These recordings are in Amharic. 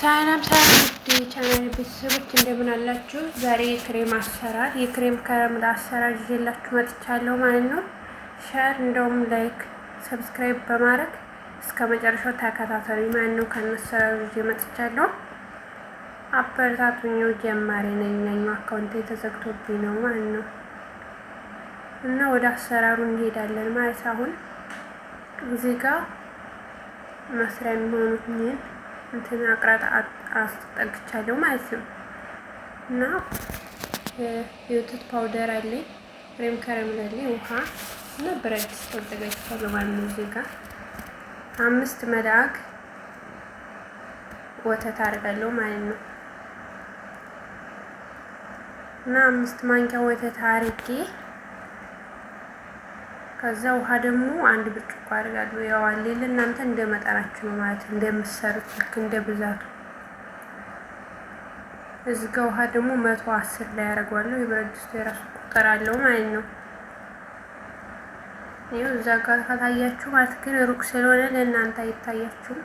ሰላም ሰላም ቻናል ቤተሰቦች እንደምን አላችሁ? ዛሬ የክሬም ከረሜላ አሰራር ይዤላችሁ መጥቻለሁ ማለት ነው። ሼር እንደውም ላይክ ሰብስክራይብ በማድረግ እስከ መጨረሻው ተከታተሉ ማለት ነው። ከነሰራሩ ይዤ መጥቻለሁ። አበረታቱኝ። ጀማሪ ነኝ አካውንቴ ተዘግቶብኝ ነው ማለት ነው። እና ወደ አሰራሩ እንሄዳለን ማለት አሁን እዚህ ጋር መስሪያ የሚሆኑት እንትን አቅራጣ አስጠግቻለሁ ማለት ነው። እና የወተት ፓውደር አለኝ፣ ክሬም ከረሜላ አለኝ፣ ውሃ እና ብረት ድስት አዘጋጅቻለሁ ማለት ነው። እዚህ ጋር 5 መዳግ ወተት አደርጋለሁ ማለት ነው። እና 5 ማንኪያ ወተት አድርጌ ከዛ ውሃ ደግሞ 1 ብርጭቆ አድርጋለሁ። ያው አለኝ እናንተ እንደመጠናችሁ ነው ማለት እንደምትሰሩት ልክ እንደ ብዛቱ። እዚህ ጋር ውሃ ደግሞ 110 ላይ አደርገዋለሁ። የብረት ድስቱ የራሱ ቁጥር አለው ማለት ነው። ይኸው እዛ ጋር ከታያችሁ ማለት ግን ሩቅ ስለሆነ ለእናንተ አይታያችሁም።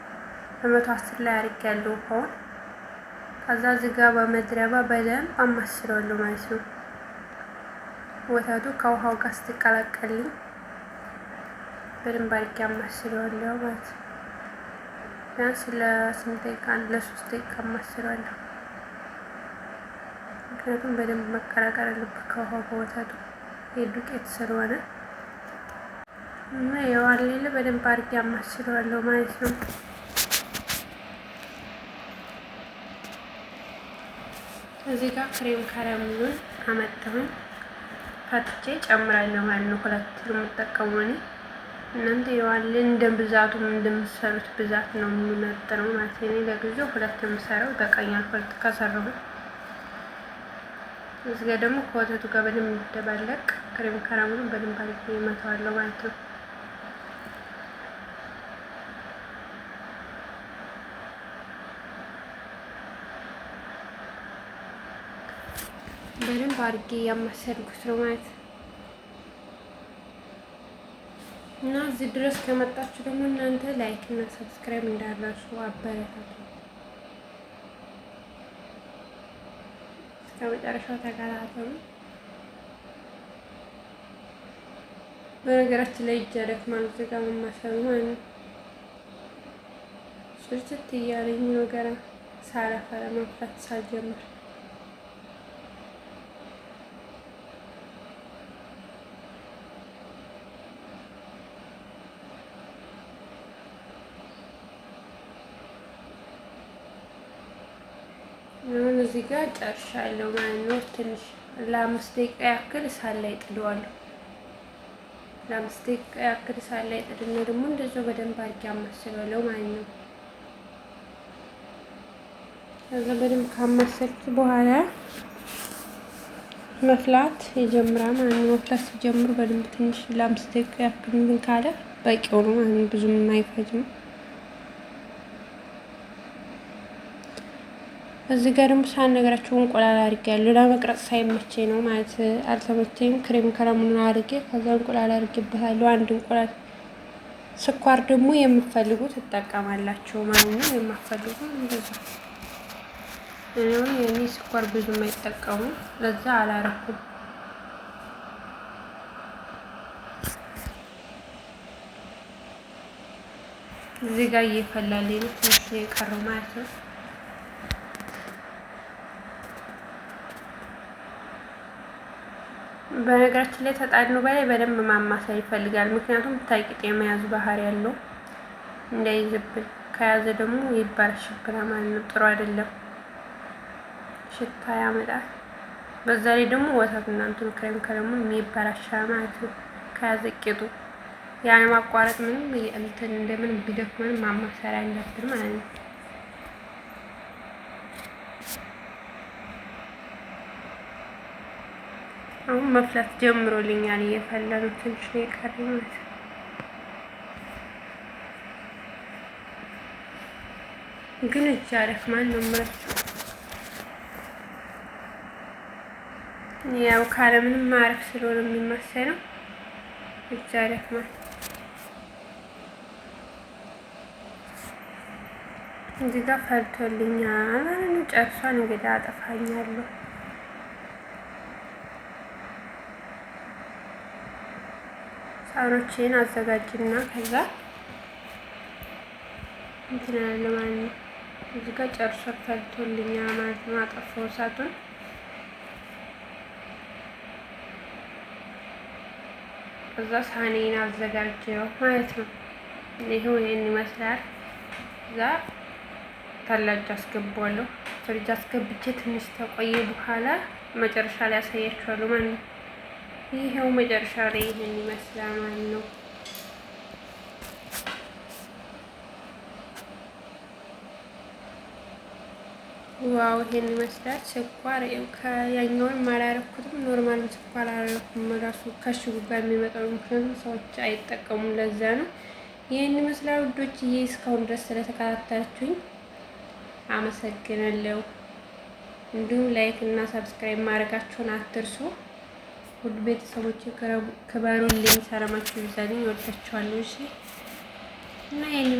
110 ላይ አድርጌያለሁ ውሃውን። ከዛ እዚህ ጋር በመድረባ በደንብ አማስለዋለሁ ማለት ነው። ወተቱ ከውሃው ጋር ስትቀላቀልኝ በደንብ አድርጌ አማስለዋለሁ ማለት ነው። ቢያንስ ለ3 ደቂቃ አማስለዋለሁ። ምክንያቱም በደንብ መቀላቀል አለበት ከውሃው በወተቱ የዱቄት ስለሆነ እና ያው አለለ በደንብ አድርጌ አማስለዋለሁ ማለት ነው። እዚህ ጋር ክሬም ከረሜላውን አመጣሁኝ ፈትቼ ጨምራለሁ ማለት ነው። 2 ነው የምጠቀመው እኔ። እናንተ ያዋለ እንደ ብዛቱም እንደምትሰሩት ብዛት ነው የሚመጥነው ማለት ነው። እኔ ለጊዜው 2 የምሰራው በቀኛል ሁለት ከሰራሁ። እዚህ ጋር ደግሞ ከወተቱ ጋር በደንብ ይደባለቅ ክሬም ከረሜላውን በደንብ አድርጌ እመታዋለሁ ማለት ነው። በደንብ አድርጌ ያማሰልኩት ነው ማለት ነው። እና እዚህ ድረስ ከመጣችሁ ደግሞ እናንተ ላይክ እና ሰብስክራይብ እንዳትረሱ አበረታቱ። እስከ መጨረሻው ተከታተሉ። በነገራችን ላይ እጀረክ ማለት እዚህ ጋር መማሰሉ ማለት ነው። ስልችት እያለኝ ነው ገና ሳላፈላ ማፍላት ሳልጀምር። አሁን እዚህ ጋር ጨርሻለሁ ማለት ነው። ትንሽ ለ5 ደቂቃ ያክል እሳት ላይ ጥደዋለሁ። ለ5 ደቂቃ ያክል እሳት ላይ ጥድና ደግሞ እንደዛው በደንብ አድርጌ አማስለዋለሁ ማለት ነው። ከዛ በደንብ ካማሰልኩ በኋላ መፍላት ይጀምራል ማለት ነው። መፍላት ሲጀምሩ በደንብ ትንሽ ለ5 ደቂቃ ያክል ምን ካለ በቂው ነው ማለት ነው። ብዙም አይፈጅም። እዚህ ጋር ደግሞ ሳልነግራችሁ እንቁላል አድርጌያለሁ። ለመቅረጽ ሳይመቸኝ ነው ማለት አልተመቸኝም። ክሬም ከረሜላውን አድርጌ ከዛ እንቁላል አድርጌበታለሁ። 1 እንቁላል። ስኳር ደግሞ የምትፈልጉት ትጠቀማላችሁ ማለት ነው። የማትፈልጉ እንደዛ። እኔ ስኳር ብዙም አይጠቀሙም ለዛ አላረኩም። እዚህ ጋር እየፈላልኝ ነው ትንሽ የቀረው ማለት ነው። በነገራችን ላይ ተጣድኖ በላይ በደንብ ማማሰል ይፈልጋል። ምክንያቱም ታቂጥ የመያዝ ባህሪ ያለው እንዳይዝብን፣ ከያዘ ደግሞ ይባላሽብናል ማለት ነው። ጥሩ አይደለም፣ ሽታ ያመጣል። በዛ ላይ ደግሞ ወተት እና እንትን ክሬም ከረሜላውን ይባላሻል ማለት ነው። ከያዘ ቂጡ ያን ማቋረጥ ምንም እንትን እንደምን ቢደክመን ማማሰል አለብን ማለት ነው። አሁን መፍላት ጀምሮልኛል። እየፈላ ነው። ትንሽ ነው የቀረኝ ማለት ነው። ግን እጅ አደክማል ነው የምላችሁ። ያው ካለ ምንም ማረፍ ስለሆነ የሚመሰለው እጅ አደክማል። እዚህ ጋር ፈልቶልኛል ማለት ነው። ጨርሷን እንግዲህ አጠፋኛለሁ። ሳህኖቼን አዘጋጅና ከዛ እንትን ያለ ማለት ነው። እዚህ ጋር ጨርሶ ፈልቶልኛል ማለት ነው። አጠፋው እሳቱን። ከዛ ሳህኔን አዘጋጀው ማለት ነው። ይሄው ይሄን ይመስላል። እዛ ታላጅ አስገባዋለሁ። ፍሪጅ አስገብቼ ትንሽ ተቆየ በኋላ መጨረሻ ላይ አሳያችኋለሁ ማለት ነው። ይሄው መጨረሻ ላይ ይሄን ይመስላል ማለት ነው። ዋው ይሄን ይመስላል። ስኳር ከያኛውን አላረኩትም፣ ኖርማል ስኳር አላረኩም። ራሱ ከሽጉ ጋር የሚመጣው ምክንያቱም ሰዎች አይጠቀሙም፣ ለዛ ነው። ይሄን ይመስላል ውዶችዬ። እስካሁን ድረስ ስለተከታተላችሁኝ አመሰግናለሁ። እንዲሁም ላይክ እና ሰብስክራይብ ማድረጋችሁን አትርሱ። ሁሉ ቤተሰቦች ክበሩልኝ፣ ሰላማችሁ ይብዛልኝ። ወዳችኋለሁ። እሺ እና ይሄን